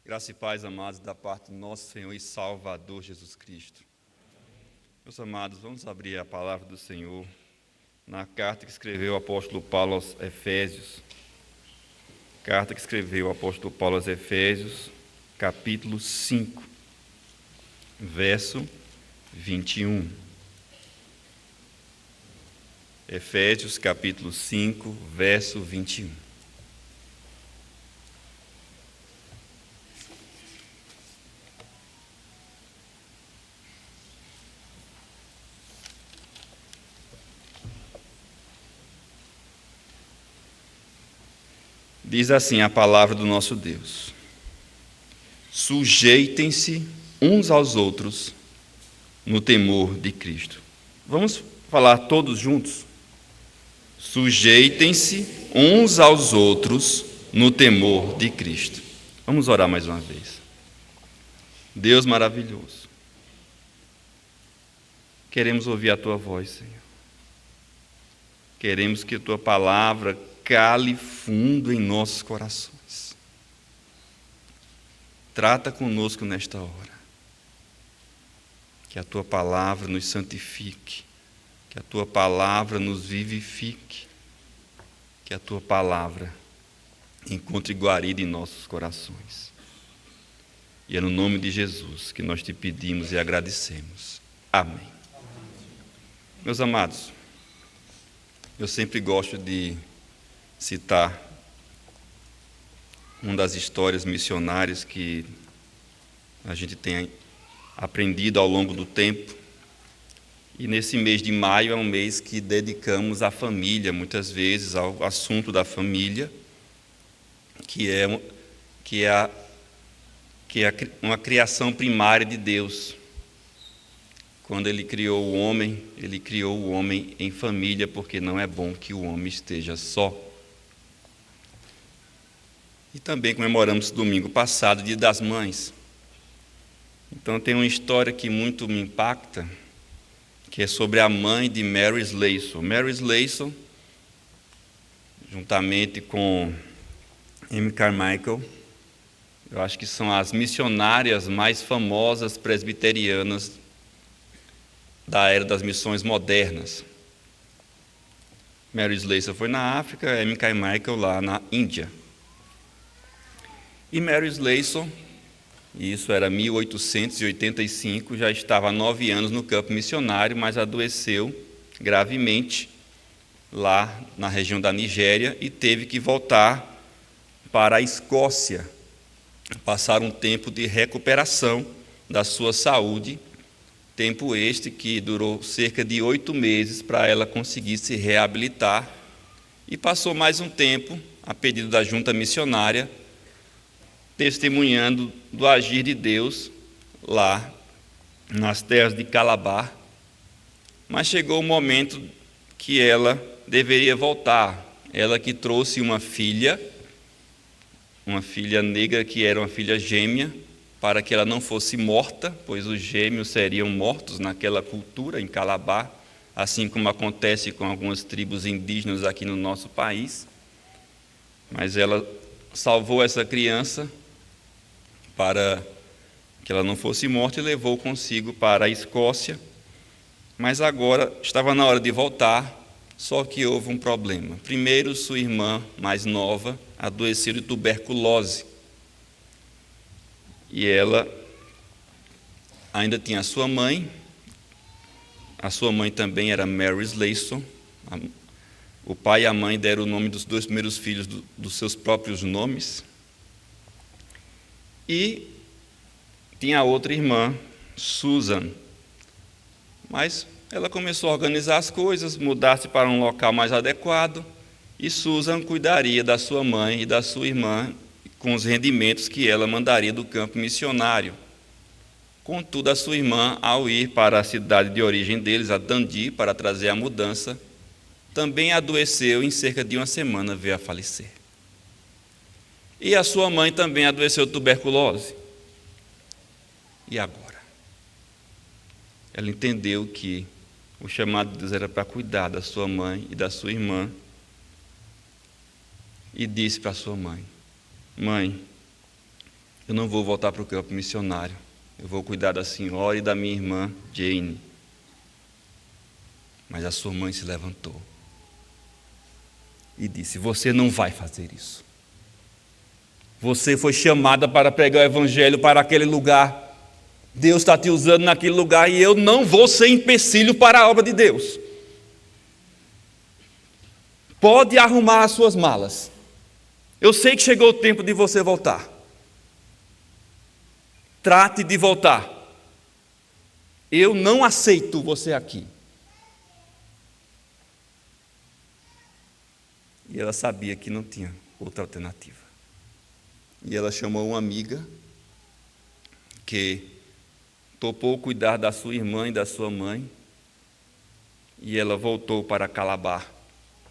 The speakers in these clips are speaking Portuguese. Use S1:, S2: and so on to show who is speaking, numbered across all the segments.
S1: Graça e paz, amados, da parte do nosso Senhor e Salvador Jesus Cristo. Meus amados, vamos abrir a palavra do Senhor na carta que escreveu o apóstolo Paulo aos Efésios. Carta que escreveu o apóstolo Paulo aos Efésios, capítulo 5, verso 21. Efésios, capítulo 5, verso 21. Diz assim a palavra do nosso Deus: sujeitem-se uns aos outros no temor de Cristo. Vamos falar todos juntos? Sujeitem-se uns aos outros no temor de Cristo. Vamos orar mais uma vez. Deus maravilhoso, queremos ouvir a Tua voz, Senhor. Queremos que a Tua palavra cale fundo em nossos corações. Trata conosco nesta hora. Que a Tua palavra nos santifique. Que a Tua palavra nos vivifique. Que a Tua palavra encontre guarida em nossos corações. E é no nome de Jesus que nós te pedimos e agradecemos. Amém. Meus amados, eu sempre gosto de citar uma das histórias missionárias que a gente tem aprendido ao longo do tempo. E nesse mês de maio é um mês que dedicamos à família, muitas vezes ao assunto da família, que é uma criação primária de Deus. Quando Ele criou o homem em família, porque não é bom que o homem esteja só. E também comemoramos domingo passado, Dia das Mães. Então tem uma história que muito me impacta, que é sobre a mãe de Mary Slessor. Mary Slessor, juntamente com Amy Carmichael, eu acho que são as missionárias mais famosas presbiterianas da era das missões modernas. Mary Slessor foi na África, Amy Carmichael lá na Índia. E Mary Slessor, isso era 1885, já estava há 9 anos no campo missionário, mas adoeceu gravemente lá na região da Nigéria e teve que voltar para a Escócia, passar um tempo de recuperação da sua saúde, tempo este que durou cerca de 8 meses para ela conseguir se reabilitar, e passou mais um tempo, a pedido da junta missionária, testemunhando do agir de Deus lá nas terras de Calabar. Mas chegou o momento que ela deveria voltar. Ela que trouxe uma filha negra que era uma filha gêmea, para que ela não fosse morta, pois os gêmeos seriam mortos naquela cultura em Calabar, assim como acontece com algumas tribos indígenas aqui no nosso país. Mas ela salvou essa criança para que ela não fosse morta e levou consigo para a Escócia. Mas agora estava na hora de voltar, só que houve um problema. Primeiro, sua irmã mais nova adoeceu de tuberculose. E ela ainda tinha a sua mãe também era Mary Slessor. O pai e a mãe deram o nome dos 2 primeiros filhos dos seus próprios nomes. E tinha a outra irmã, Susan. Mas ela começou a organizar as coisas, mudar-se para um local mais adequado, e Susan cuidaria da sua mãe e da sua irmã com os rendimentos que ela mandaria do campo missionário. Contudo, a sua irmã, ao ir para a cidade de origem deles, a Dundee, para trazer a mudança, também adoeceu e em cerca de 1 semana veio a falecer. E a sua mãe também adoeceu de tuberculose. E agora? Ela entendeu que o chamado de Deus era para cuidar da sua mãe e da sua irmã. E disse para sua mãe: mãe, eu não vou voltar para o campo missionário. Eu vou cuidar da senhora e da minha irmã Jane. Mas a sua mãe se levantou e disse: você não vai fazer isso. Você foi chamada para pregar o evangelho para aquele lugar. Deus está te usando naquele lugar e eu não vou ser empecilho para a obra de Deus. Pode arrumar as suas malas. Eu sei que chegou o tempo de você voltar. Trate de voltar. Eu não aceito você aqui. E ela sabia que não tinha outra alternativa. E ela chamou uma amiga que topou cuidar da sua irmã e da sua mãe. E ela voltou para Calabar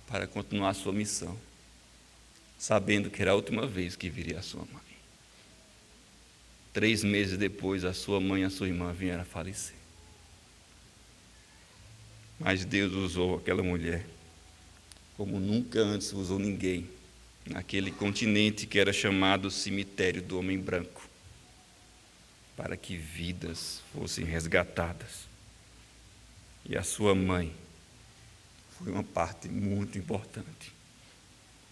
S1: para continuar a sua missão, sabendo que era a última vez que viria a sua mãe. 3 meses depois, a sua mãe e a sua irmã vieram a falecer. Mas Deus usou aquela mulher como nunca antes usou ninguém, naquele continente que era chamado cemitério do homem branco, para que vidas fossem resgatadas. E a sua mãe foi uma parte muito importante,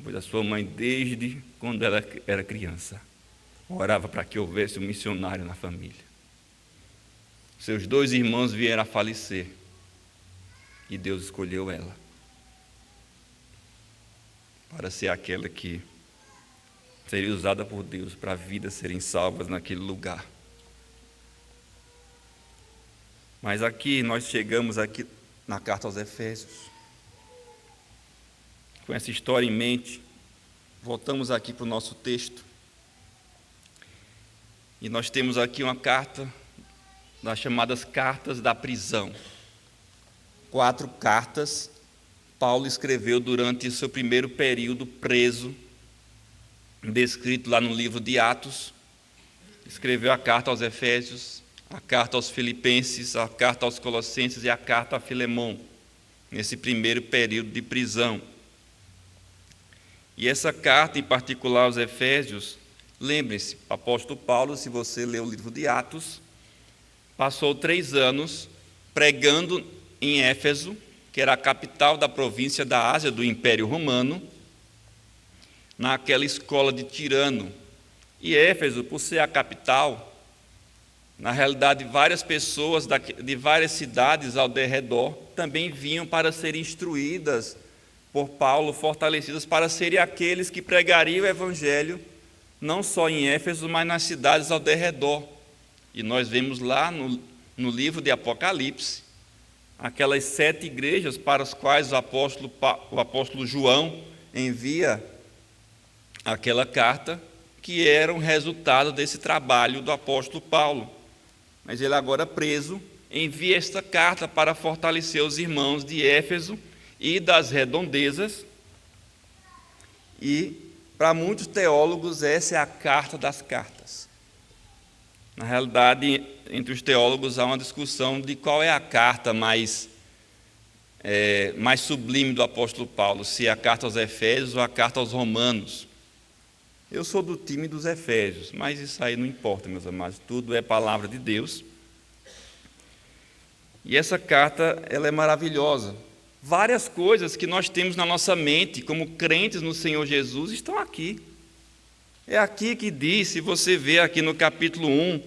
S1: pois a sua mãe, desde quando ela era criança, orava para que houvesse um missionário na família. Seus 2 irmãos vieram a falecer e Deus escolheu ela para ser aquela que seria usada por Deus para vidas serem salvas naquele lugar. Mas aqui nós chegamos aqui na carta aos Efésios. Com essa história em mente, voltamos aqui para o nosso texto. E nós temos aqui uma carta das chamadas cartas da prisão. 4 cartas Paulo escreveu durante o seu primeiro período preso, descrito lá no livro de Atos. Escreveu a carta aos Efésios, a carta aos Filipenses, a carta aos Colossenses e a carta a Filemon, nesse primeiro período de prisão. E essa carta, em particular aos Efésios, lembrem-se, o apóstolo Paulo, se você ler o livro de Atos, passou 3 anos pregando em Éfeso, que era a capital da província da Ásia do Império Romano, naquela escola de Tirano. E Éfeso, por ser a capital, na realidade várias pessoas de várias cidades ao derredor também vinham para serem instruídas por Paulo, fortalecidas para serem aqueles que pregariam o evangelho, não só em Éfeso, mas nas cidades ao derredor. E nós vemos lá no livro de Apocalipse, aquelas 7 igrejas para as quais o apóstolo João envia aquela carta, que era um resultado desse trabalho do apóstolo Paulo. Mas ele, agora preso, envia esta carta para fortalecer os irmãos de Éfeso e das redondezas. E, para muitos teólogos, essa é a carta das cartas. Na realidade, entre os teólogos há uma discussão de qual é a carta mais sublime do apóstolo Paulo, se é a carta aos Efésios ou a carta aos Romanos. Eu sou do time dos Efésios, mas isso aí não importa, meus amados, tudo é palavra de Deus. E essa carta, ela é maravilhosa. Várias coisas que nós temos na nossa mente, como crentes no Senhor Jesus, estão aqui. É aqui que diz, se você vê aqui no capítulo 1,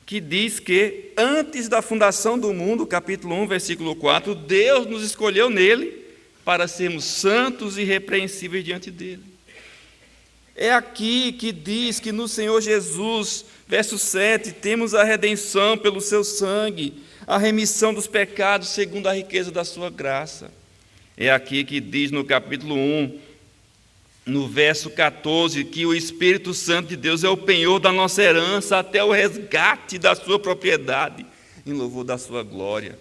S1: que diz que antes da fundação do mundo, capítulo 1, versículo 4, Deus nos escolheu nele para sermos santos e irrepreensíveis diante dele. É aqui que diz que no Senhor Jesus, verso 7, temos a redenção pelo seu sangue, a remissão dos pecados segundo a riqueza da sua graça. É aqui que diz no capítulo 1, no verso 14, que o Espírito Santo de Deus é o penhor da nossa herança até o resgate da sua propriedade, em louvor da sua glória.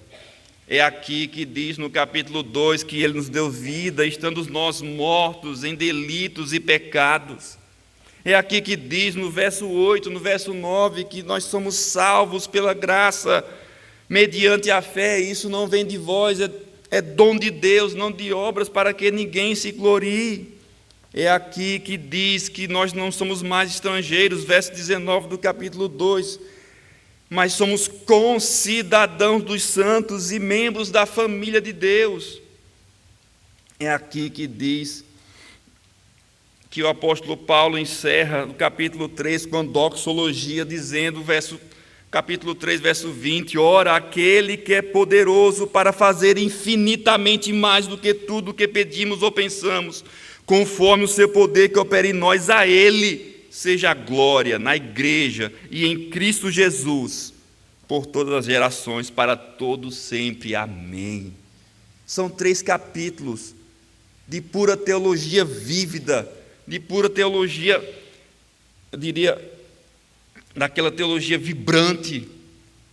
S1: É aqui que diz no capítulo 2 que Ele nos deu vida, estando nós mortos em delitos e pecados. É aqui que diz no verso 8, no verso 9, que nós somos salvos pela graça, mediante a fé. Isso não vem de vós, é dom de Deus, não de obras, para que ninguém se glorie. É aqui que diz que nós não somos mais estrangeiros, verso 19 do capítulo 2, mas somos concidadãos dos santos e membros da família de Deus. É aqui que diz que o apóstolo Paulo encerra no capítulo 3 com a doxologia, dizendo, capítulo 3, verso 20, ora, aquele que é poderoso para fazer infinitamente mais do que tudo o que pedimos ou pensamos, conforme o seu poder que opera em nós, a Ele seja a glória na igreja e em Cristo Jesus, por todas as gerações, para todos sempre. Amém. São 3 capítulos de pura teologia vívida, de pura teologia, eu diria, daquela teologia vibrante,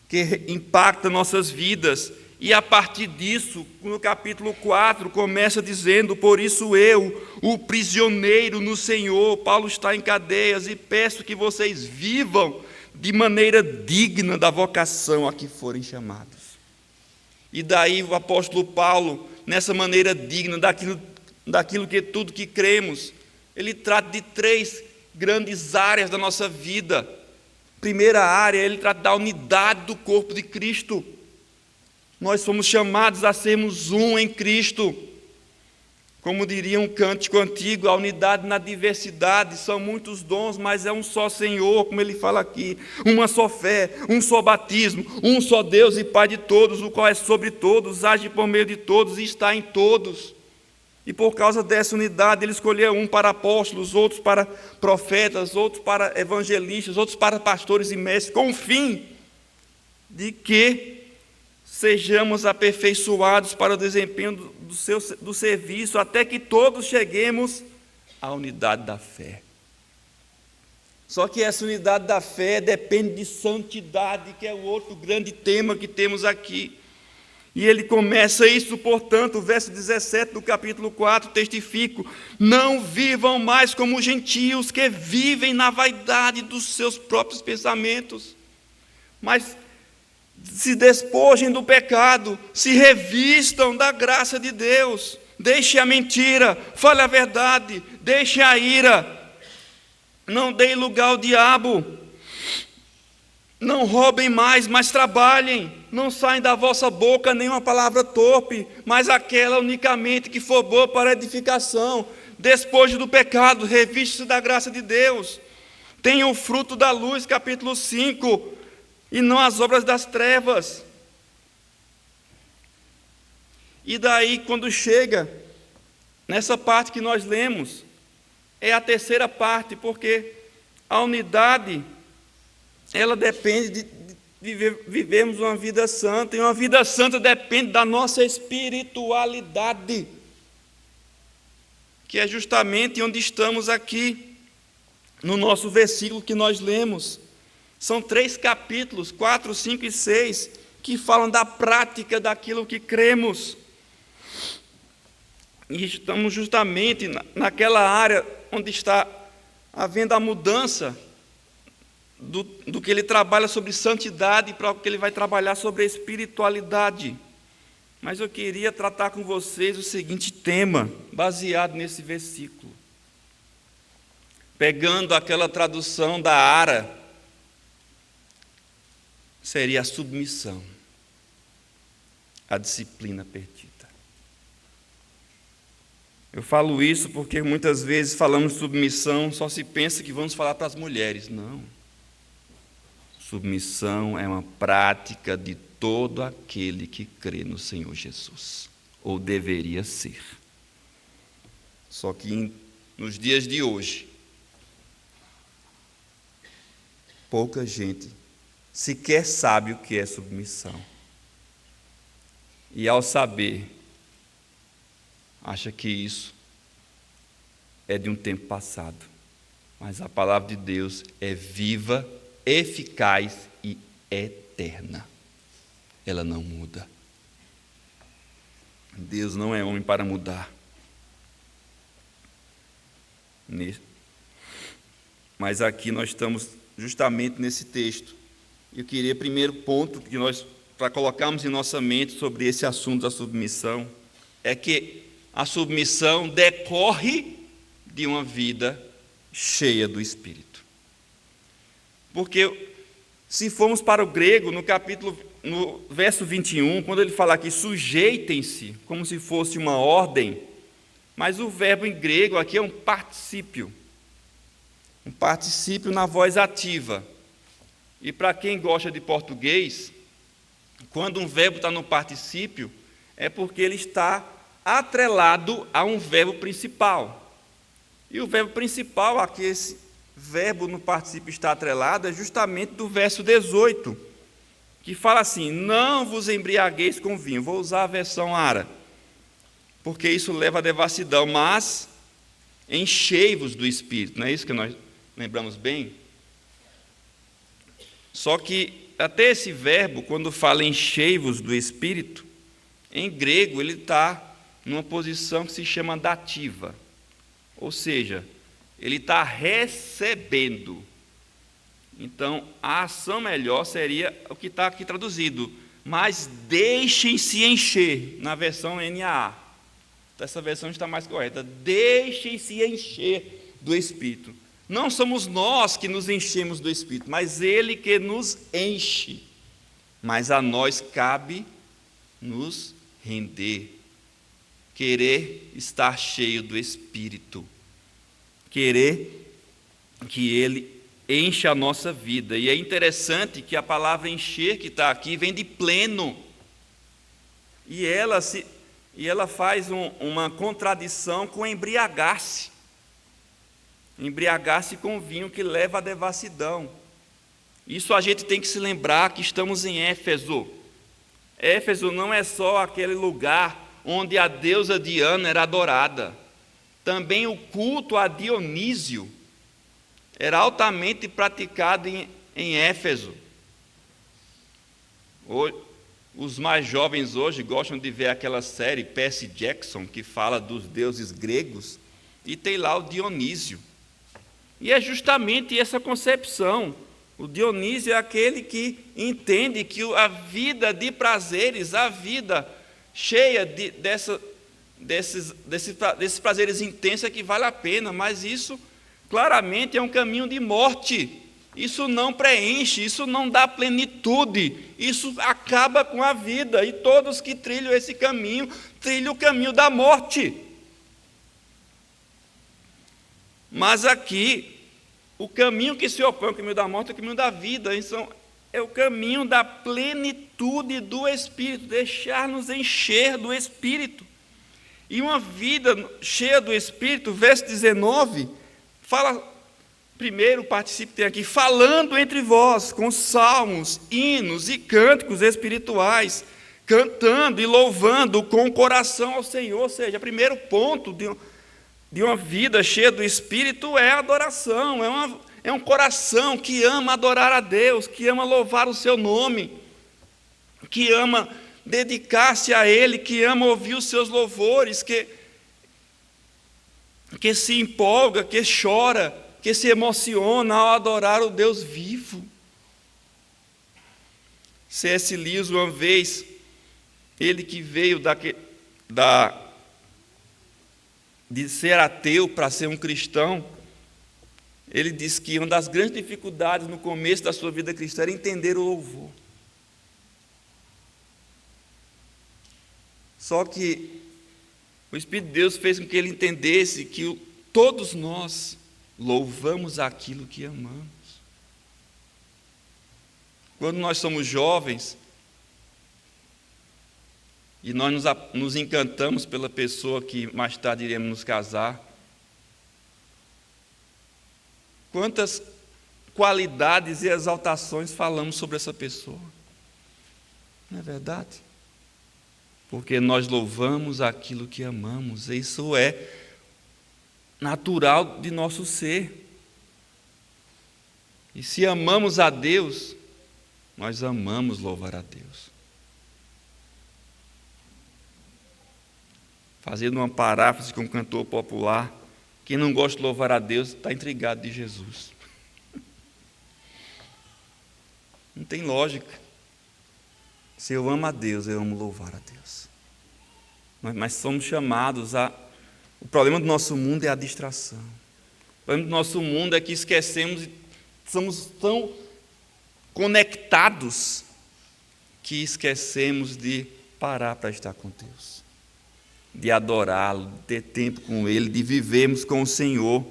S1: que impacta nossas vidas. E a partir disso, no capítulo 4, começa dizendo, por isso eu, o prisioneiro no Senhor, Paulo está em cadeias, e peço que vocês vivam de maneira digna da vocação a que forem chamados. E daí o apóstolo Paulo, nessa maneira digna daquilo que tudo que cremos, ele trata de 3 grandes áreas da nossa vida. Primeira área, ele trata da unidade do corpo de Cristo. Nós somos chamados a sermos um em Cristo. Como diria um cântico antigo, a unidade na diversidade, são muitos dons, mas é um só Senhor, como ele fala aqui, uma só fé, um só batismo, um só Deus e Pai de todos, o qual é sobre todos, age por meio de todos e está em todos. E por causa dessa unidade, ele escolheu um para apóstolos, outros para profetas, outros para evangelistas, outros para pastores e mestres, com o fim de que sejamos aperfeiçoados para o desempenho do serviço, até que todos cheguemos à unidade da fé. Só que essa unidade da fé depende de santidade, que é o outro grande tema que temos aqui. E ele começa isso, portanto, o verso 17 do capítulo 4, testifico, não vivam mais como gentios que vivem na vaidade dos seus próprios pensamentos, mas se despojem do pecado, se revistam da graça de Deus, deixe a mentira, fale a verdade, deixe a ira, não deem lugar ao diabo, não roubem mais, mas trabalhem, não saem da vossa boca nenhuma palavra torpe, mas aquela unicamente que for boa para edificação, despoje do pecado, reviste-se da graça de Deus, tenha o fruto da luz, capítulo 5, e não as obras das trevas. E daí, quando chega nessa parte que nós lemos, é a terceira parte, porque a unidade, ela depende de vivermos uma vida santa, e uma vida santa depende da nossa espiritualidade, que é justamente onde estamos aqui, no nosso versículo que nós lemos. São 3 capítulos, 4, 5 e 6, que falam da prática daquilo que cremos. E estamos justamente naquela área onde está havendo a mudança do que ele trabalha sobre santidade para o que ele vai trabalhar sobre espiritualidade. Mas eu queria tratar com vocês o seguinte tema, baseado nesse versículo. Pegando aquela tradução da Ara, seria a submissão, a disciplina perdida. Eu falo isso porque muitas vezes falamos de submissão, só se pensa que vamos falar para as mulheres. Não. Submissão é uma prática de todo aquele que crê no Senhor Jesus, ou deveria ser. Só que nos dias de hoje, pouca gente sequer sabe o que é submissão. E ao saber, acha que isso é de um tempo passado. Mas a palavra de Deus é viva, eficaz e eterna. Ela não muda. Deus não é homem para mudar. Mas aqui nós estamos justamente nesse texto. Eu queria, primeiro ponto que nós, para colocarmos em nossa mente sobre esse assunto da submissão, é que a submissão decorre de uma vida cheia do Espírito. Porque se formos para o grego, no verso 21, quando ele fala aqui, sujeitem-se, como se fosse uma ordem, mas o verbo em grego aqui é um particípio na voz ativa. E para quem gosta de português, quando um verbo está no particípio, é porque ele está atrelado a um verbo principal. E o verbo principal a que esse verbo no particípio está atrelado é justamente do verso 18, que fala assim: não vos embriagueis com vinho. Vou usar a versão ARA, porque isso leva à devassidão, mas enchei-vos do Espírito. Não é isso que nós lembramos bem? Só que até esse verbo, quando fala enchei-vos do Espírito, em grego ele está numa posição que se chama dativa, ou seja, ele está recebendo. Então, a ação melhor seria o que está aqui traduzido, mas deixem-se encher, na versão NAA. Essa versão está mais correta. Deixem-se encher do Espírito. Não somos nós que nos enchemos do Espírito, mas Ele que nos enche. Mas a nós cabe nos render, querer estar cheio do Espírito, querer que Ele encha a nossa vida. E é interessante que a palavra encher que está aqui vem de pleno, e ela faz uma contradição com embriagar-se com vinho, que leva à devassidão. Isso a gente tem que se lembrar que estamos em Éfeso. Éfeso não é só aquele lugar onde a deusa Diana era adorada. Também o culto a Dionísio era altamente praticado em Éfeso. Os mais jovens hoje gostam de ver aquela série Percy Jackson, que fala dos deuses gregos, e tem lá o Dionísio. E é justamente essa concepção. O Dionísio é aquele que entende que a vida de prazeres, a vida cheia desses prazeres intensos é que vale a pena, mas isso claramente é um caminho de morte. Isso não preenche, isso não dá plenitude, isso acaba com a vida, e todos que trilham esse caminho, trilham o caminho da morte. Mas aqui, o caminho que se opõe ao caminho da morte é o caminho da vida. Então, é o caminho da plenitude do Espírito, deixar-nos encher do Espírito. E uma vida cheia do Espírito, verso 19, fala, primeiro o particípio tem aqui, falando entre vós, com salmos, hinos e cânticos espirituais, cantando e louvando com o coração ao Senhor. Ou seja, o primeiro ponto de uma vida cheia do Espírito é a adoração, é um coração que ama adorar a Deus, que ama louvar o seu nome, que ama dedicar-se a Ele, que ama ouvir os seus louvores, que se empolga, que chora, que se emociona ao adorar o Deus vivo. C.S. Lewis, uma vez, ele que veio de ser ateu para ser um cristão, ele disse que uma das grandes dificuldades no começo da sua vida cristã era entender o louvor. Só que o Espírito de Deus fez com que ele entendesse que todos nós louvamos aquilo que amamos. Quando nós somos jovens e nós nos encantamos pela pessoa que mais tarde iremos nos casar, quantas qualidades e exaltações falamos sobre essa pessoa? Não é verdade? Porque nós louvamos aquilo que amamos, isso é natural de nosso ser. E se amamos a Deus, nós amamos louvar a Deus. Fazendo uma paráfrase com um cantor popular, quem não gosta de louvar a Deus está intrigado de Jesus. Não tem lógica. Se eu amo a Deus, eu amo louvar a Deus. Mas somos chamados a O problema do nosso mundo é a distração. O problema do nosso mundo é que esquecemos e somos tão conectados que esquecemos de parar para estar com Deus, de adorá-lo, de ter tempo com Ele, de vivermos com o Senhor,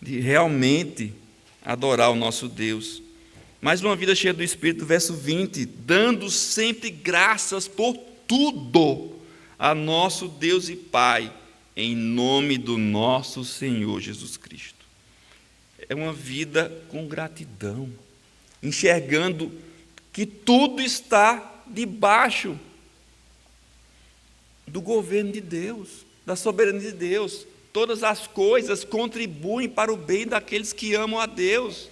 S1: de realmente adorar o nosso Deus. Mais uma vida cheia do Espírito, verso 20, dando sempre graças por tudo a nosso Deus e Pai, em nome do nosso Senhor Jesus Cristo. É uma vida com gratidão, enxergando que tudo está debaixo do governo de Deus, da soberania de Deus. Todas as coisas contribuem para o bem daqueles que amam a Deus,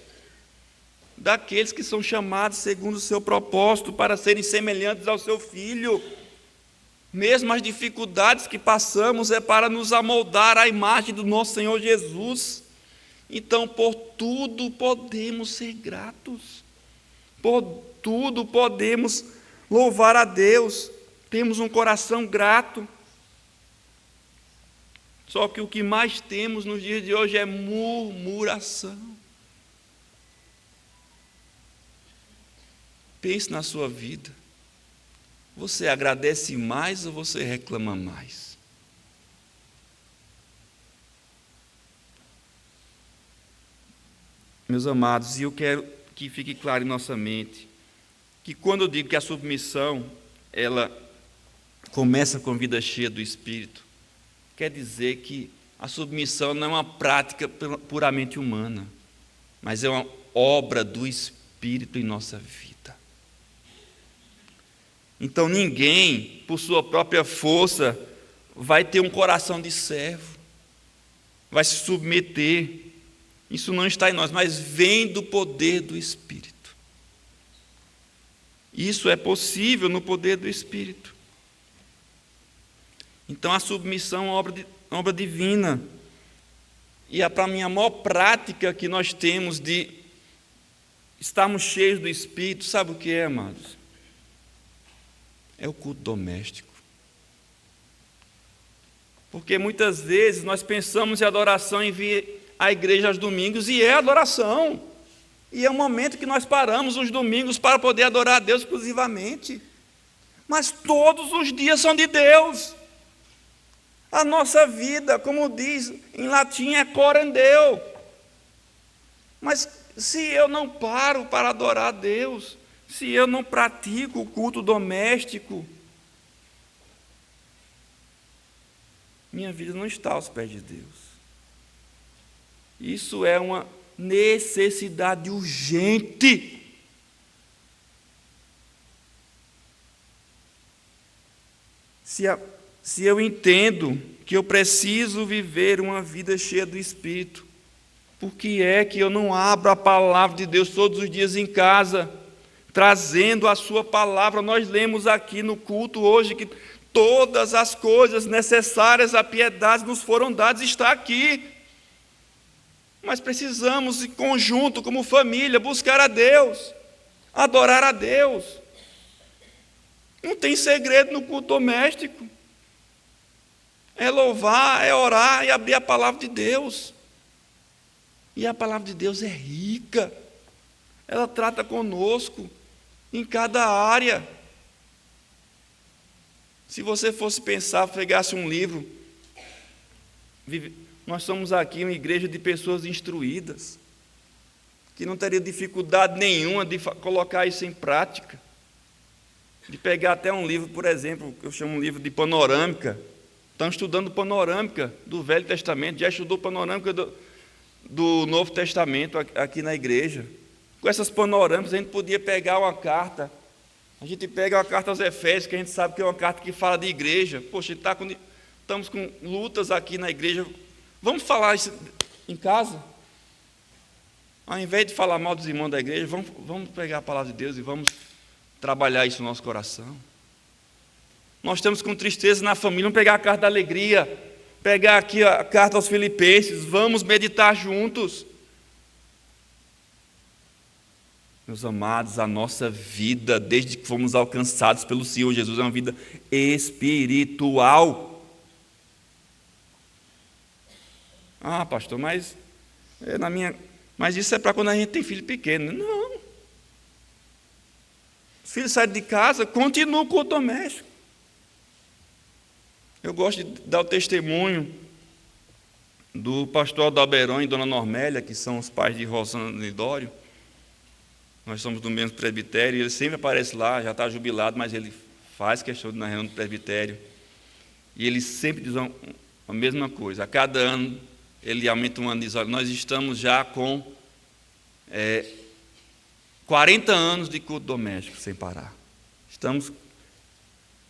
S1: daqueles que são chamados segundo o seu propósito para serem semelhantes ao seu Filho. Mesmo as dificuldades que passamos é para nos amoldar à imagem do nosso Senhor Jesus. Então, por tudo podemos ser gratos, por tudo podemos louvar a Deus, temos um coração grato. Só que o que mais temos nos dias de hoje é murmuração. Pense na sua vida. Você agradece mais ou você reclama mais? Meus amados, e eu quero que fique claro em nossa mente, que quando eu digo que a submissão, ela começa com vida cheia do Espírito, quer dizer que a submissão não é uma prática puramente humana, mas é uma obra do Espírito em nossa vida. Então ninguém, por sua própria força, vai ter um coração de servo, vai se submeter. Isso não está em nós, mas vem do poder do Espírito. Isso é possível no poder do Espírito. Então a submissão é uma obra divina. E para mim a maior prática que nós temos de estarmos cheios do Espírito, sabe o que é, amados? É o culto doméstico. Porque muitas vezes nós pensamos em adoração em vir à igreja aos domingos, e é adoração. E é um momento que nós paramos os domingos para poder adorar a Deus exclusivamente. Mas todos os dias são de Deus. A nossa vida, como diz em latim, é coram Deo. Mas se eu não paro para adorar a Deus, se eu não pratico o culto doméstico, minha vida não está aos pés de Deus. Isso é uma necessidade urgente. Se eu entendo que eu preciso viver uma vida cheia do Espírito, por que é que eu não abro a palavra de Deus todos os dias em casa, trazendo a sua palavra? Nós lemos aqui no culto hoje que todas as coisas necessárias à piedade nos foram dadas, está aqui. Mas precisamos, em conjunto, como família, buscar a Deus, adorar a Deus. Não tem segredo no culto doméstico. É louvar, é orar e abrir a palavra de Deus. E a palavra de Deus é rica. Ela trata conosco em cada área. Se você fosse pensar, pegasse um livro, nós somos aqui uma igreja de pessoas instruídas, que não teria dificuldade nenhuma de colocar isso em prática, de pegar até um livro, por exemplo, que eu chamo um livro de panorâmica. Estão estudando panorâmica do Velho Testamento, já estudou panorâmica do Novo Testamento aqui na igreja. Com essas panorâmicas a gente podia pegar uma carta, a gente pega uma carta aos Efésios, que a gente sabe que é uma carta que fala de igreja. Poxa, estamos com lutas aqui na igreja, vamos falar isso em casa? Ao invés de falar mal dos irmãos da igreja, vamos pegar a palavra de Deus e vamos trabalhar isso no nosso coração. Nós estamos com tristeza na família, vamos pegar a carta da alegria, pegar aqui a carta aos Filipenses, vamos meditar juntos. Meus amados, a nossa vida, desde que fomos alcançados pelo Senhor Jesus, é uma vida espiritual. Ah, pastor, mas mas isso é para quando a gente tem filho pequeno. Não. Os filhos saem de casa, continua o culto doméstico. Eu gosto de dar o testemunho do pastor Adalberão e dona Normélia, que são os pais de Rosana e Dório. Nós somos do mesmo presbitério, e ele sempre aparece lá, já está jubilado, mas ele faz questão de ir na reunião do presbitério. E ele sempre diz a mesma coisa. A cada ano, ele aumenta um ano e diz: olha, nós estamos já com 40 anos de culto doméstico sem parar.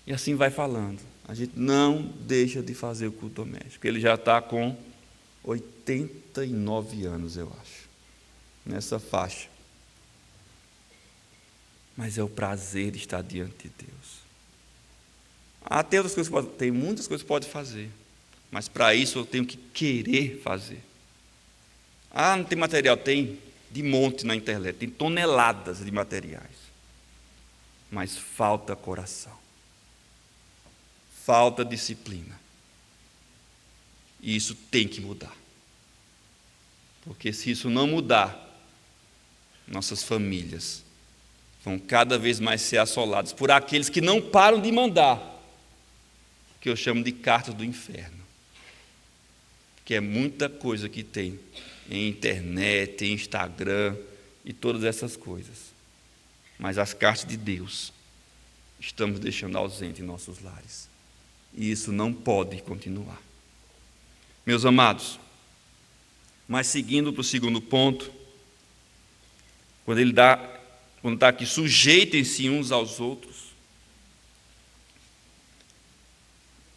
S1: E assim vai falando. A gente não deixa de fazer o culto doméstico. Ele já está com 89 anos, eu acho, nessa faixa. Mas é o prazer de estar diante de Deus. Tem muitas coisas que pode fazer, mas para isso eu tenho que querer fazer. Ah, não tem material? Tem de monte na internet, tem toneladas de materiais. Mas falta coração, falta disciplina. E isso tem que mudar. Porque se isso não mudar, nossas famílias vão cada vez mais ser assoladas por aqueles que não param de mandar, que eu chamo de cartas do inferno, que é muita coisa que tem em internet, em Instagram e todas essas coisas. Mas as cartas de Deus estamos deixando ausente em nossos lares. E isso não pode continuar. Meus amados, mas seguindo para o segundo ponto, quando está aqui, sujeitem-se uns aos outros,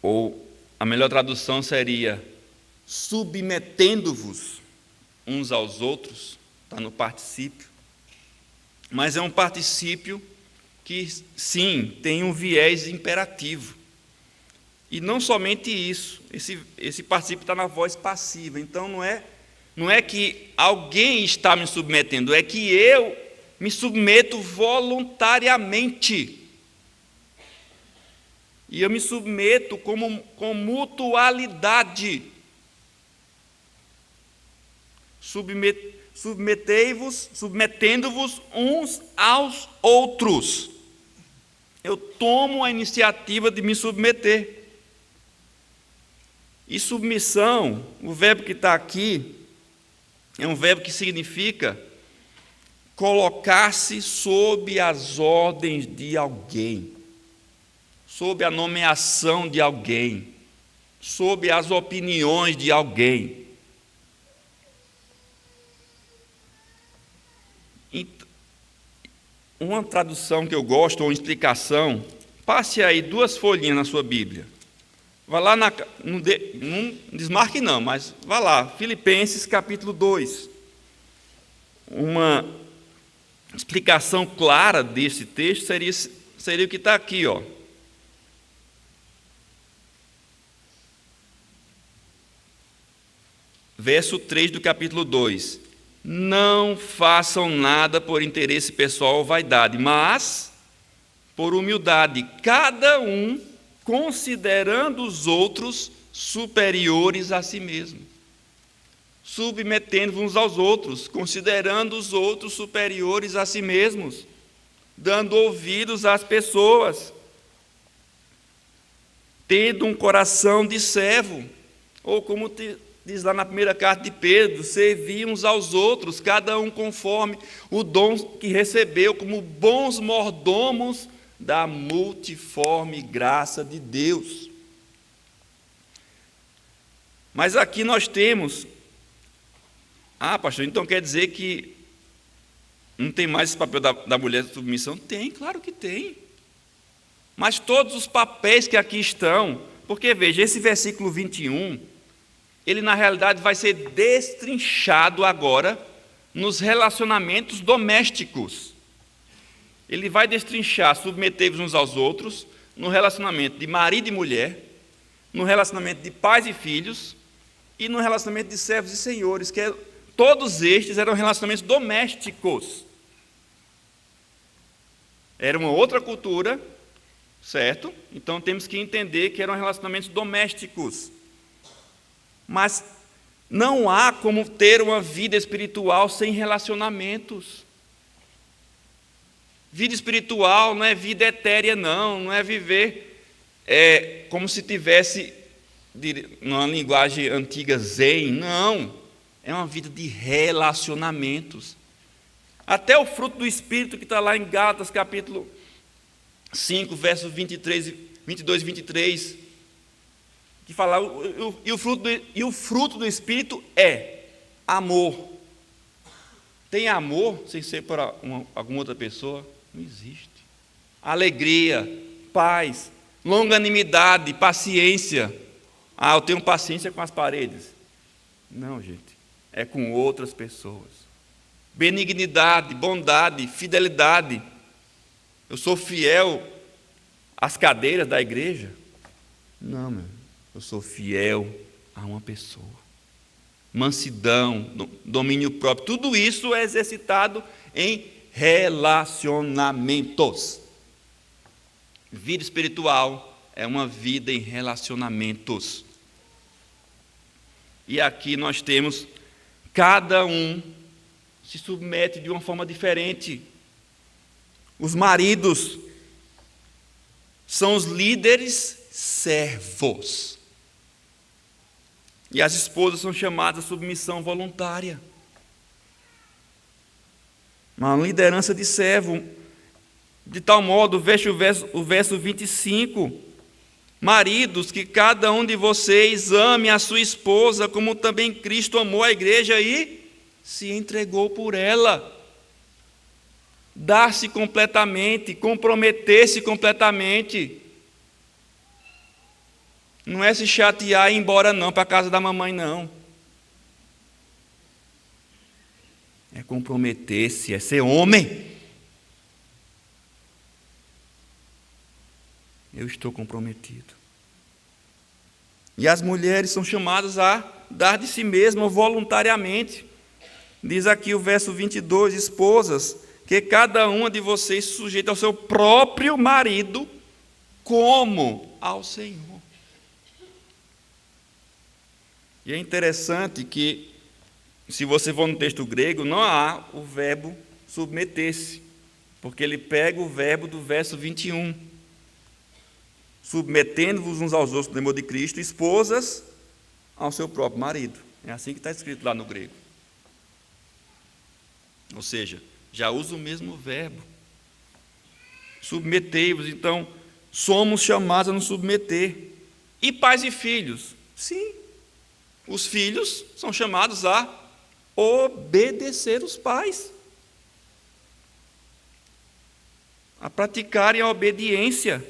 S1: ou a melhor tradução seria submetendo-vos uns aos outros, está no particípio, mas é um particípio que, sim, tem um viés imperativo. E não somente isso, esse particípio está na voz passiva, então não é que alguém está me submetendo, é que eu me submeto voluntariamente. E eu me submeto com mutualidade. Submetendo-vos uns aos outros. Eu tomo a iniciativa de me submeter. E submissão, o verbo que está aqui, é um verbo que significa colocar-se sob as ordens de alguém, sob a nomeação de alguém, sob as opiniões de alguém. Uma tradução que eu gosto, ou uma explicação, passe aí 2 folhinhas na sua Bíblia. Vá lá, não desmarque não, mas vá lá, Filipenses capítulo 2. Uma explicação clara desse texto seria o que está aqui, ó. Verso 3 do capítulo 2. Não façam nada por interesse pessoal ou vaidade, mas por humildade, cada um considerando os outros superiores a si mesmo. Submetendo-vos uns aos outros, considerando os outros superiores a si mesmos, dando ouvidos às pessoas, tendo um coração de servo, ou como diz lá na primeira carta de Pedro, servir uns aos outros, cada um conforme o dom que recebeu, como bons mordomos da multiforme graça de Deus. Mas aqui nós temos, pastor, então quer dizer que não tem mais esse papel da mulher de submissão? Tem, claro que tem. Mas todos os papéis que aqui estão, porque veja, esse versículo 21, ele na realidade vai ser destrinchado agora nos relacionamentos domésticos. Ele vai destrinchar, submeter-vos uns aos outros, no relacionamento de marido e mulher, no relacionamento de pais e filhos, e no relacionamento de servos e senhores, todos estes eram relacionamentos domésticos. Era uma outra cultura, certo? Então temos que entender que eram relacionamentos domésticos. Mas Não há como ter uma vida espiritual sem relacionamentos. Vida espiritual não é vida etérea, não é viver como se tivesse, numa linguagem antiga, zen, não. É uma vida de relacionamentos. Até o fruto do Espírito que está lá em Gálatas, capítulo 5, versos 22 e 23, que fala, e o fruto do Espírito é amor. Tem amor sem ser para alguma outra pessoa? Não existe. Alegria, paz, longanimidade, paciência. Eu tenho paciência com as paredes. Não, gente, é com outras pessoas. Benignidade, bondade, fidelidade. Eu sou fiel às cadeiras da igreja? Não, meu. Eu sou fiel a uma pessoa. Mansidão, domínio próprio, tudo isso é exercitado em relacionamentos. Vida espiritual é uma vida em relacionamentos. E aqui nós temos, cada um se submete de uma forma diferente. Os maridos são os líderes servos. E as esposas são chamadas à submissão voluntária. Uma liderança de servo. De tal modo, veja o verso 25. Maridos, que cada um de vocês ame a sua esposa, como também Cristo amou a igreja e se entregou por ela. Dar-se completamente, comprometer-se completamente. Não é se chatear e ir embora não, para a casa da mamãe não. É comprometer-se, é ser homem. Eu estou comprometido. E as mulheres são chamadas a dar de si mesmas voluntariamente. Diz aqui o verso 22, esposas, que cada uma de vocês se sujeita ao seu próprio marido, como ao Senhor. E é interessante que, se você for no texto grego, não há o verbo submeter-se, porque ele pega o verbo do verso 21. Submetendo-vos uns aos outros no temor de Cristo, esposas ao seu próprio marido. É assim que está escrito lá no grego. Ou seja, já usa o mesmo verbo. Submetei-vos, então, somos chamados a nos submeter. E pais e filhos? Sim. Os filhos são chamados a obedecer os pais, a praticarem a obediência,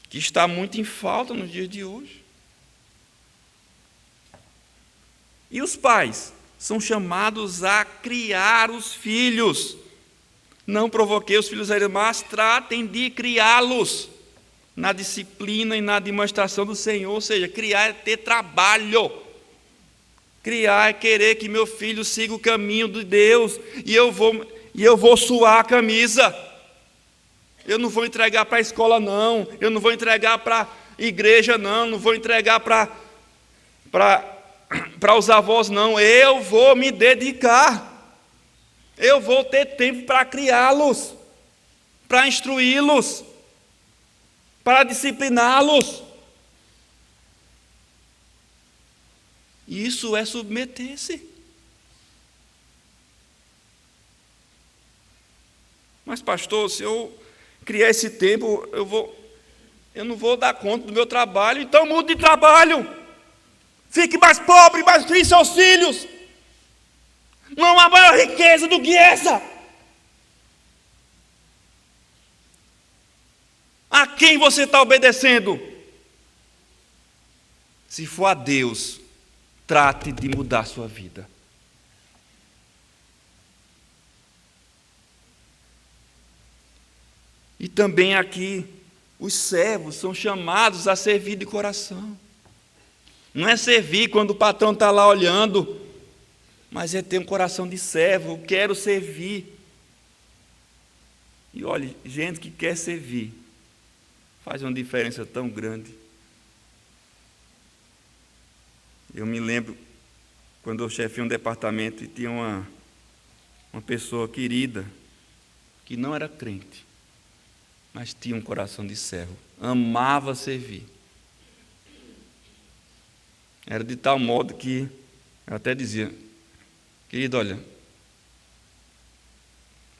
S1: que está muito em falta nos dias de hoje. E os pais são chamados a criar os filhos. Não provoquei os filhos a irem, mas tratem de criá-los na disciplina e na demonstração do Senhor. Ou seja, criar é ter trabalho. Criar é querer que meu filho siga o caminho de Deus, e eu vou suar a camisa. Eu não vou entregar para a escola, não. Eu não vou entregar para a igreja, não. Não vou entregar para os avós, não. Eu vou me dedicar. Eu vou ter tempo para criá-los, para instruí-los, para discipliná-los. Isso é submeter-se. Mas, pastor, se eu criar esse tempo, eu não vou dar conta do meu trabalho, então mude de trabalho. Fique mais pobre, mas crie seus filhos. Não há maior riqueza do que essa. A quem você está obedecendo? Se for a Deus, trate de mudar sua vida. E também aqui, os servos são chamados a servir de coração. Não é servir quando o patrão está lá olhando, mas é ter um coração de servo. Eu quero servir. E olha, gente que quer servir faz uma diferença tão grande. Eu me lembro quando eu chefiei um departamento e tinha uma pessoa querida que não era crente, mas tinha um coração de servo, amava servir. Era de tal modo que eu até dizia: querido, olha,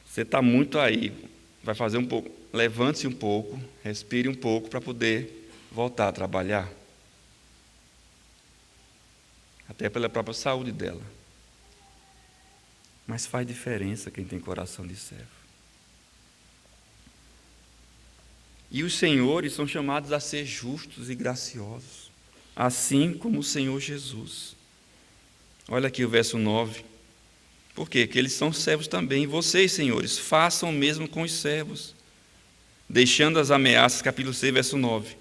S1: você está muito aí, vai fazer um pouco, levante-se um pouco, respire um pouco para poder voltar a trabalhar. Até pela própria saúde dela. Mas faz diferença quem tem coração de servo. E os senhores são chamados a ser justos e graciosos, assim como o Senhor Jesus. Olha aqui o verso 9. Por quê? Porque eles são servos também. Vocês, senhores, façam o mesmo com os servos, deixando as ameaças, capítulo 6, verso 9.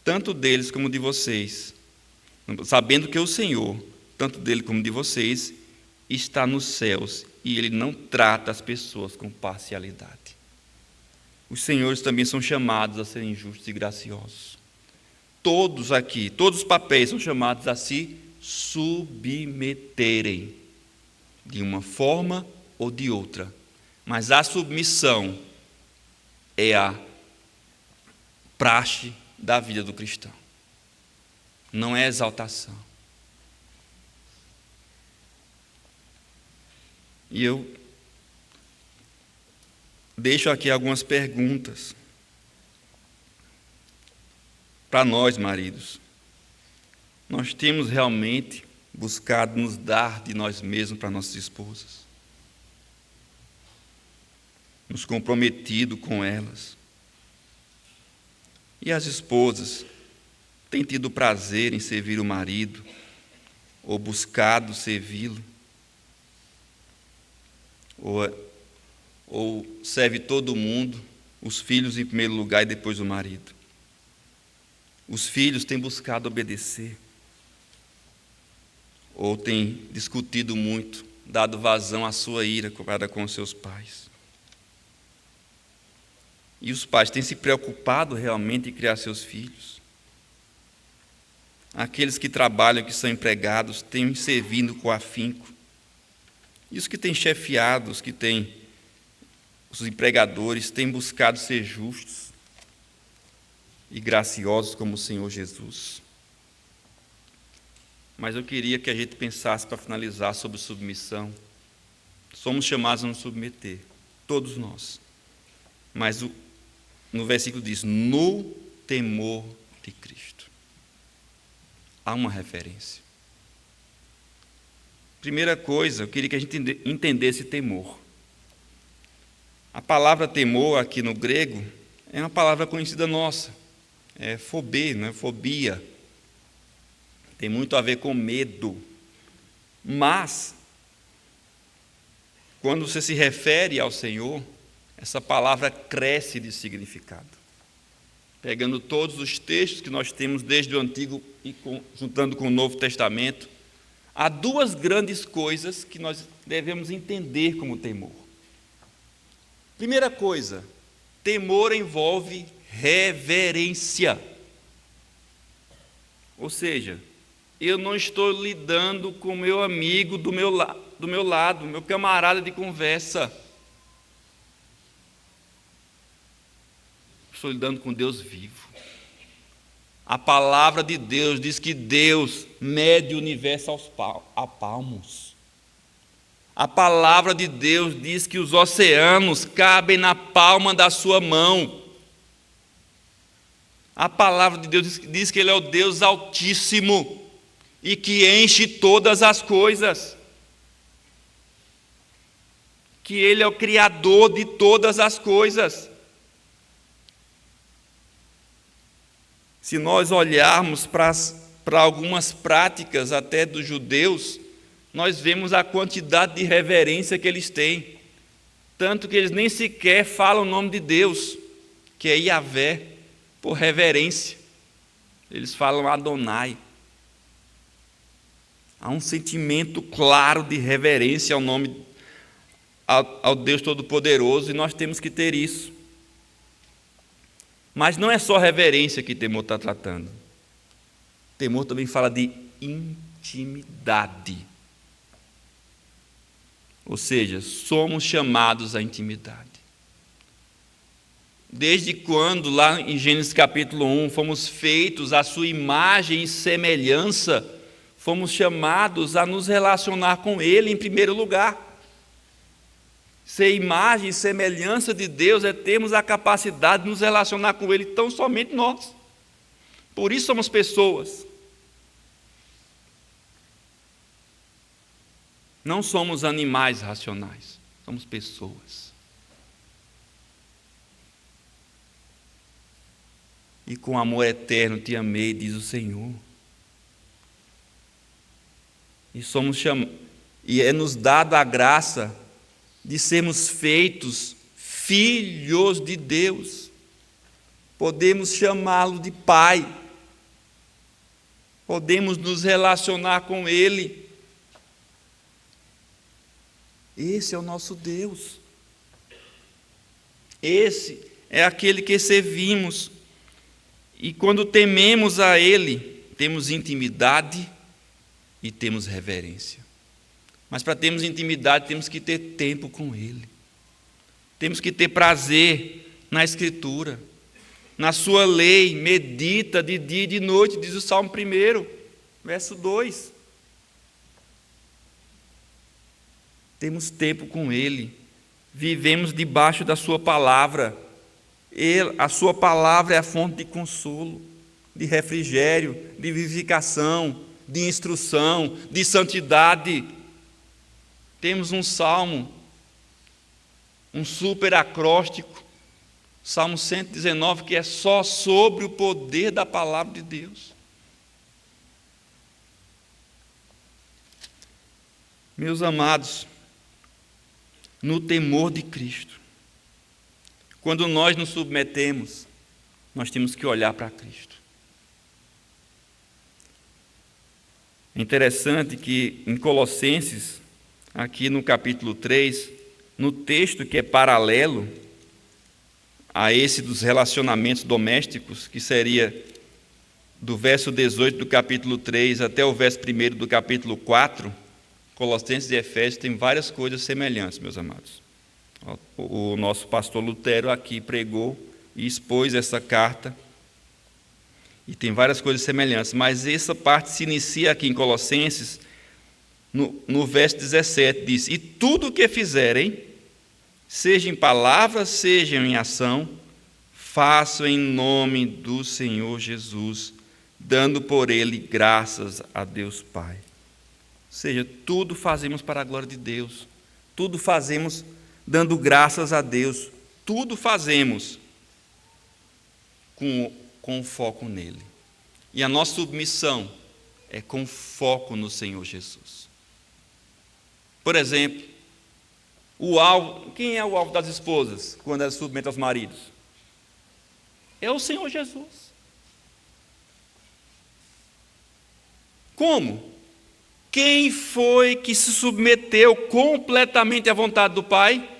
S1: Tanto deles como de vocês, sabendo que o Senhor, tanto dele como de vocês, está nos céus, e ele não trata as pessoas com parcialidade. Os senhores também são chamados a serem justos e graciosos. Todos aqui, todos os papéis são chamados a se submeterem, de uma forma ou de outra. Mas a submissão é a praxe da vida do cristão. Não é exaltação. E eu deixo aqui algumas perguntas para nós, maridos. Nós temos realmente buscado nos dar de nós mesmos para nossas esposas? Nos comprometido com elas? E as esposas têm tido prazer em servir o marido ou buscado servi-lo? Ou serve todo mundo, os filhos em primeiro lugar e depois o marido? Os filhos têm buscado obedecer? Ou têm discutido muito, dado vazão à sua ira para com seus pais? E os pais têm se preocupado realmente em criar seus filhos? Aqueles que trabalham, que são empregados, têm servido com afinco? E os que têm chefiado, os empregadores, têm buscado ser justos e graciosos como o Senhor Jesus? Mas eu queria que a gente pensasse, para finalizar, sobre submissão. Somos chamados a nos submeter, todos nós. Mas no versículo diz: no temor de Cristo. Há uma referência. Primeira coisa, eu queria que a gente entendesse temor. A palavra temor aqui no grego é uma palavra conhecida nossa. É fobia. Tem muito a ver com medo. Mas, quando você se refere ao Senhor, essa palavra cresce de significado. Pegando todos os textos que nós temos desde o Antigo e juntando com o Novo Testamento, há duas grandes coisas que nós devemos entender como temor. Primeira coisa, temor envolve reverência. Ou seja, eu não estou lidando com o meu amigo do meu lado, meu camarada de conversa. Estou lidando com Deus vivo. A palavra de Deus diz que Deus mede o universo a palmos. A palavra de Deus diz que os oceanos cabem na palma da sua mão. A palavra de Deus diz que Ele é o Deus Altíssimo e que enche todas as coisas. Que Ele é o Criador de todas as coisas. Se nós olharmos para algumas práticas até dos judeus, nós vemos a quantidade de reverência que eles têm. Tanto que eles nem sequer falam o nome de Deus, que é Yahvé, por reverência. Eles falam Adonai. Há um sentimento claro de reverência ao nome, ao Deus Todo-Poderoso, e nós temos que ter isso. Mas não é só reverência que temor está tratando. Temor também fala de intimidade. Ou seja, somos chamados à intimidade. Desde quando, lá em Gênesis capítulo 1, fomos feitos à sua imagem e semelhança, fomos chamados a nos relacionar com Ele em primeiro lugar. Ser imagem e semelhança de Deus é termos a capacidade de nos relacionar com Ele, tão somente nós. Por isso somos pessoas. Não somos animais racionais, somos pessoas. E com amor eterno te amei, diz o Senhor. E é nos dada a graça de sermos feitos filhos de Deus. Podemos chamá-lo de Pai. Podemos nos relacionar com Ele. Esse é o nosso Deus. Esse é aquele que servimos. E quando tememos a Ele, temos intimidade e temos reverência. Mas para termos intimidade, temos que ter tempo com Ele. Temos que ter prazer na Escritura. Na sua lei, medita de dia e de noite, diz o Salmo 1, verso 2. Temos tempo com Ele. Vivemos debaixo da sua palavra. A sua palavra é a fonte de consolo, de refrigério, de vivificação, de instrução, de santidade. Temos um salmo, um super acróstico, Salmo 119, que é só sobre o poder da palavra de Deus. Meus amados, no temor de Cristo, quando nós nos submetemos, nós temos que olhar para Cristo. É interessante que em Colossenses, aqui no capítulo 3, no texto que é paralelo a esse dos relacionamentos domésticos, que seria do verso 18 do capítulo 3 até o verso 1 do capítulo 4, Colossenses e Efésios têm várias coisas semelhantes, meus amados. O nosso pastor Lutero aqui pregou e expôs essa carta, e tem várias coisas semelhantes, mas essa parte se inicia aqui em Colossenses, no verso 17, diz: e tudo o que fizerem, seja em palavra, seja em ação, façam em nome do Senhor Jesus, dando por Ele graças a Deus Pai. Ou seja, tudo fazemos para a glória de Deus, tudo fazemos dando graças a Deus, tudo fazemos com foco nele. E a nossa submissão é com foco no Senhor Jesus. Por exemplo, quem é o alvo das esposas quando elas se submetem aos maridos? É o Senhor Jesus. Como? Quem foi que se submeteu completamente à vontade do Pai?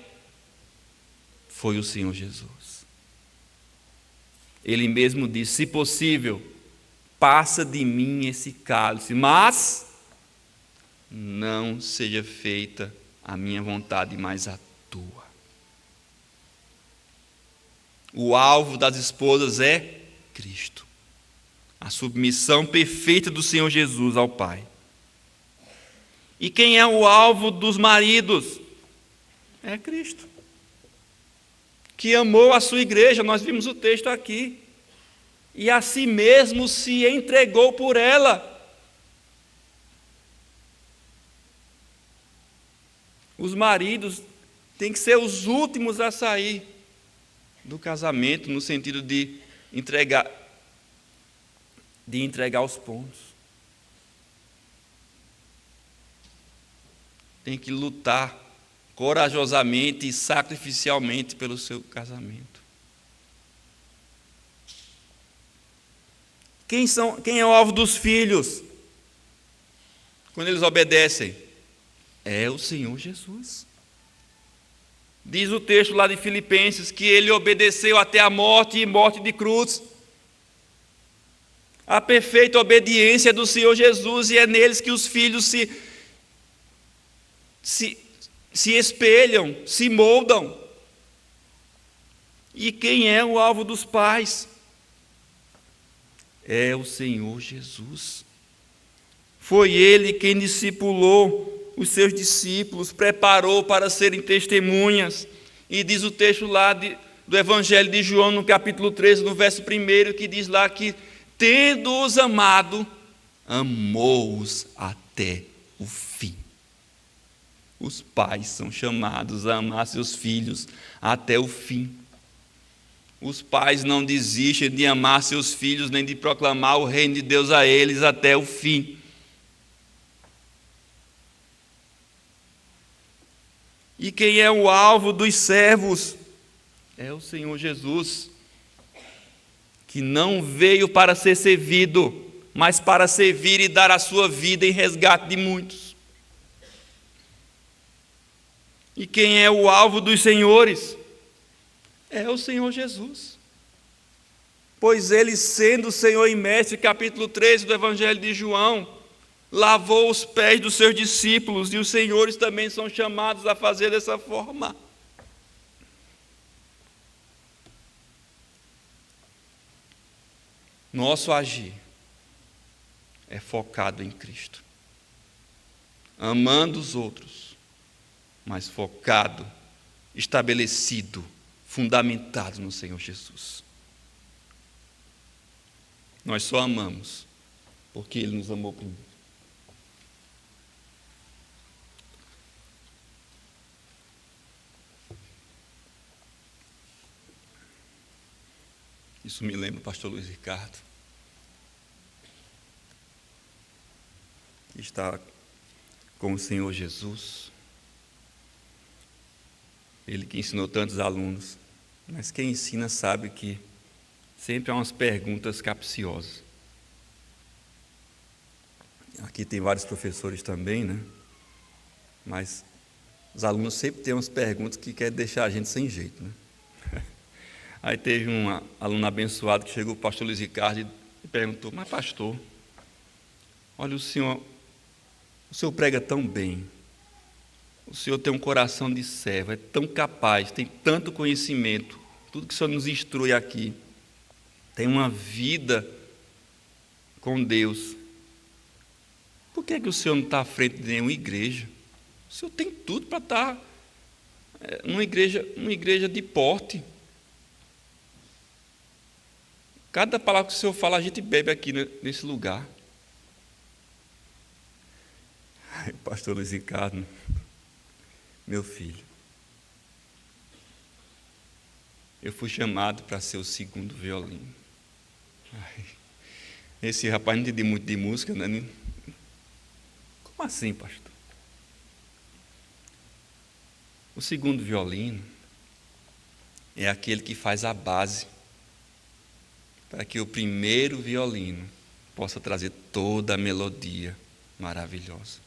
S1: Foi o Senhor Jesus. Ele mesmo disse: se possível, passa de mim esse cálice, mas não seja feita a minha vontade, mas a tua. O alvo das esposas é Cristo. A submissão perfeita do Senhor Jesus ao Pai. E quem é o alvo dos maridos? É Cristo, que amou a sua igreja, nós vimos o texto aqui, e a si mesmo se entregou por ela. Os maridos têm que ser os últimos a sair do casamento, no sentido de entregar os pontos. Tem que lutar corajosamente e sacrificialmente pelo seu casamento. Quem é o alvo dos filhos? Quando eles obedecem? É o Senhor Jesus. Diz o texto lá de Filipenses que ele obedeceu até a morte e morte de cruz. A perfeita obediência do Senhor Jesus, e é neles que os filhos se espelham, se moldam. E quem é o alvo dos pais? É o Senhor Jesus. Foi Ele quem discipulou os seus discípulos, preparou para serem testemunhas. E diz o texto lá do Evangelho de João, no capítulo 13, no verso 1, que diz lá que, tendo-os amado, amou-os até o fim. Os pais são chamados a amar seus filhos até o fim. Os pais não desistem de amar seus filhos, nem de proclamar o reino de Deus a eles até o fim. E quem é o alvo dos servos? É o Senhor Jesus, que não veio para ser servido, mas para servir e dar a sua vida em resgate de muitos. E quem é o alvo dos senhores? É o Senhor Jesus. Pois Ele, sendo Senhor e Mestre, capítulo 13 do Evangelho de João, lavou os pés dos seus discípulos, e os senhores também são chamados a fazer dessa forma. Nosso agir é focado em Cristo, amando os outros, mas focado, estabelecido, fundamentado no Senhor Jesus. Nós só amamos porque Ele nos amou primeiro. Isso me lembra o pastor Luiz Ricardo, que está com o Senhor Jesus. Ele que ensinou tantos alunos, mas quem ensina sabe que sempre há umas perguntas capciosas. Aqui tem vários professores também, né? Mas os alunos sempre têm umas perguntas que querem deixar a gente sem jeito, né? Aí teve um aluno abençoado que chegou para o pastor Luiz Ricardo e perguntou: mas pastor, olha, o senhor prega tão bem, o senhor tem um coração de servo, é tão capaz, tem tanto conhecimento, tudo que o senhor nos instrui aqui, tem uma vida com Deus, por que o senhor não está à frente de nenhuma igreja? O senhor tem tudo para estar numa igreja de porte. Cada palavra que o Senhor fala, a gente bebe aqui nesse lugar. Ai, pastor Luiz Ricardo, meu filho, eu fui chamado para ser o segundo violino. Ai, esse rapaz não entende muito de música, né? Como assim, pastor? O segundo violino é aquele que faz a base para que o primeiro violino possa trazer toda a melodia maravilhosa.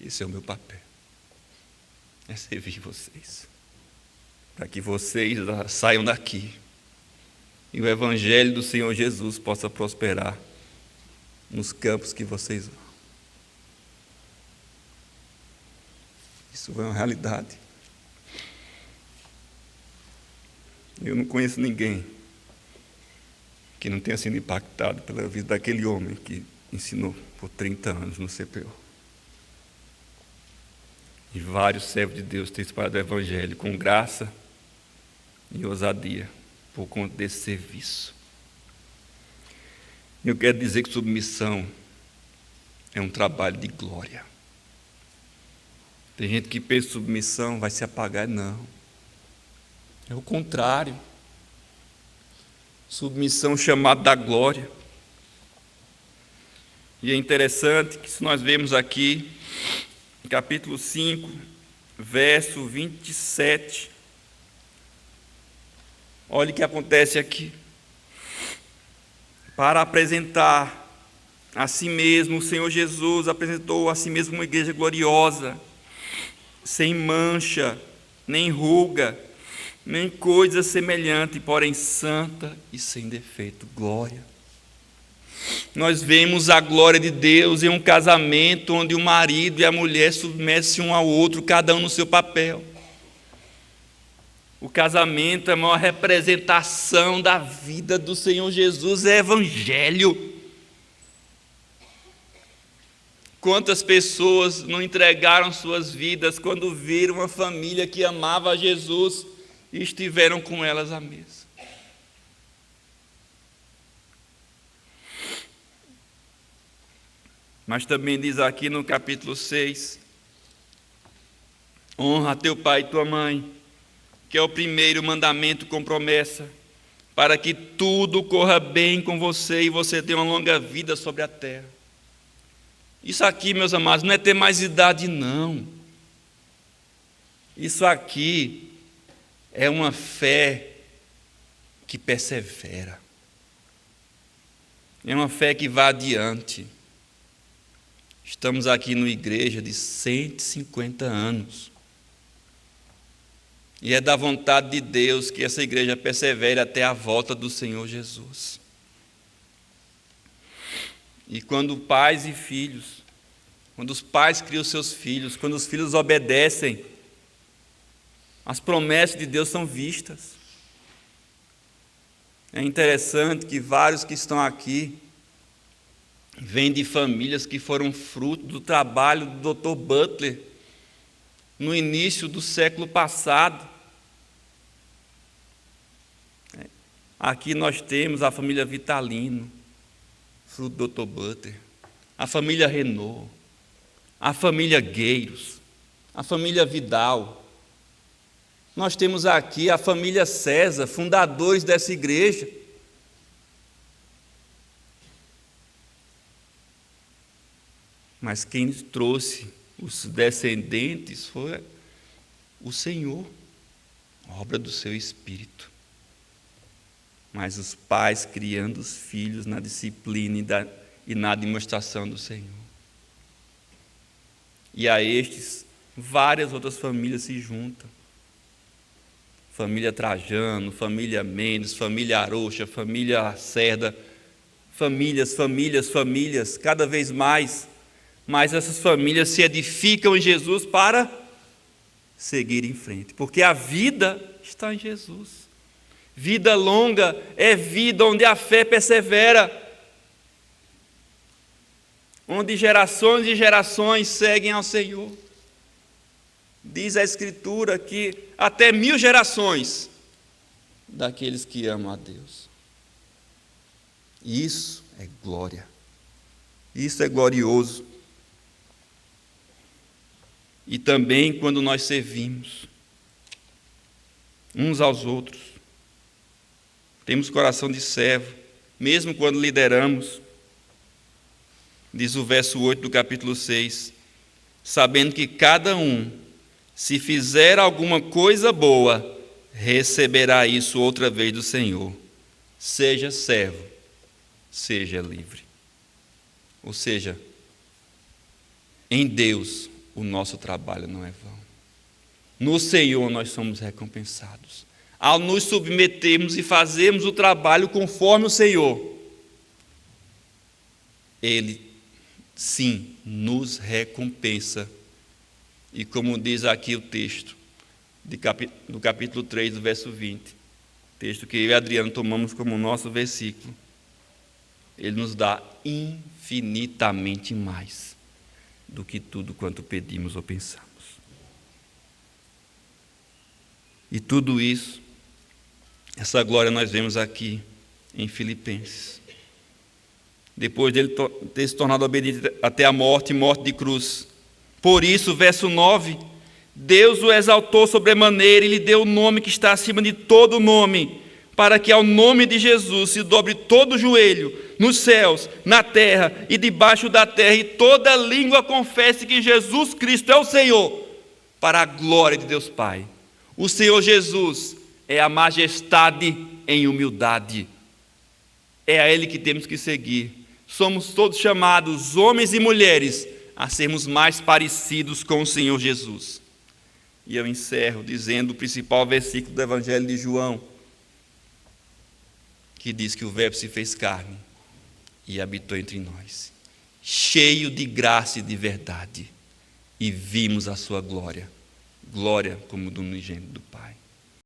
S1: Esse é o meu papel. É servir vocês, para que vocês saiam daqui e o Evangelho do Senhor Jesus possa prosperar nos campos que vocês vão. Isso é uma realidade. Eu não conheço ninguém que não tenha sido impactado pela vida daquele homem que ensinou por 30 anos no CPO. E vários servos de Deus têm espalhado o Evangelho com graça e ousadia por conta desse serviço. Eu quero dizer que submissão é um trabalho de glória. Tem gente que pensa que submissão vai se apagar. Não. É o contrário. Submissão chamada da glória. E é interessante que, se nós vemos aqui, capítulo 5, verso 27, olha o que acontece aqui. Para apresentar a si mesmo, o Senhor Jesus apresentou a si mesmo uma igreja gloriosa, sem mancha, nem ruga, nem coisa semelhante, porém santa e sem defeito. Glória. Nós vemos a glória de Deus em um casamento onde o marido e a mulher submetem um ao outro, cada um no seu papel. O casamento é a maior representação da vida do Senhor Jesus, é evangelho. Quantas pessoas não entregaram suas vidas quando viram uma família que amava a Jesus e estiveram com elas à mesa? Mas também diz aqui no capítulo 6, honra teu pai e tua mãe, que é o primeiro mandamento com promessa, para que tudo corra bem com você e você tenha uma longa vida sobre a terra. Isso aqui, meus amados, não é ter mais idade, não. Isso aqui é uma fé que persevera. É uma fé que vai adiante. Estamos aqui numa igreja de 150 anos. E é da vontade de Deus que essa igreja persevere até a volta do Senhor Jesus. E quando pais e filhos, quando os pais criam seus filhos, quando os filhos obedecem, as promessas de Deus são vistas. É interessante que vários que estão aqui vêm de famílias que foram fruto do trabalho do Dr. Butler no início do século passado. Aqui nós temos a família Vitalino, fruto do Dr. Butler, a família Renault, a família Gueiros, a família Vidal. Nós temos aqui a família César, fundadores dessa igreja. Mas quem trouxe os descendentes foi o Senhor, obra do seu Espírito. Mas os pais criando os filhos na disciplina e na demonstração do Senhor. E a estes, várias outras famílias se juntam. Família Trajano, família Mendes, família Arocha, família Lacerda, famílias, cada vez mais. Mas essas famílias se edificam em Jesus para seguir em frente. Porque a vida está em Jesus. Vida longa é vida onde a fé persevera, onde gerações e gerações seguem ao Senhor. Diz a Escritura que até 1000 gerações daqueles que amam a Deus. Isso é glória, isso é glorioso. E também quando nós servimos uns aos outros, temos coração de servo, mesmo quando lideramos. Diz o verso 8 do capítulo 6, sabendo que cada um, se fizer alguma coisa boa, receberá isso outra vez do Senhor. Seja servo, seja livre. Ou seja, em Deus o nosso trabalho não é vão. No Senhor nós somos recompensados. Ao nos submetermos e fazermos o trabalho conforme o Senhor, Ele, sim, nos recompensa. E como diz aqui o texto, do capítulo 3, do verso 20, texto que eu e Adriano tomamos como nosso versículo, Ele nos dá infinitamente mais do que tudo quanto pedimos ou pensamos. E tudo isso, essa glória nós vemos aqui em Filipenses. Depois dele ter se tornado obediente até a morte de cruz. Por isso, verso 9, Deus o exaltou sobremaneira e lhe deu o nome que está acima de todo nome, para que ao nome de Jesus se dobre todo o joelho, nos céus, na terra e debaixo da terra, e toda língua confesse que Jesus Cristo é o Senhor, para a glória de Deus Pai. O Senhor Jesus é a majestade em humildade. É a Ele que temos que seguir. Somos todos chamados, homens e mulheres, a sermos mais parecidos com o Senhor Jesus. E eu encerro dizendo o principal versículo do Evangelho de João, que diz que o Verbo se fez carne e habitou entre nós, cheio de graça e de verdade, e vimos a sua glória, glória como do unigênito do Pai.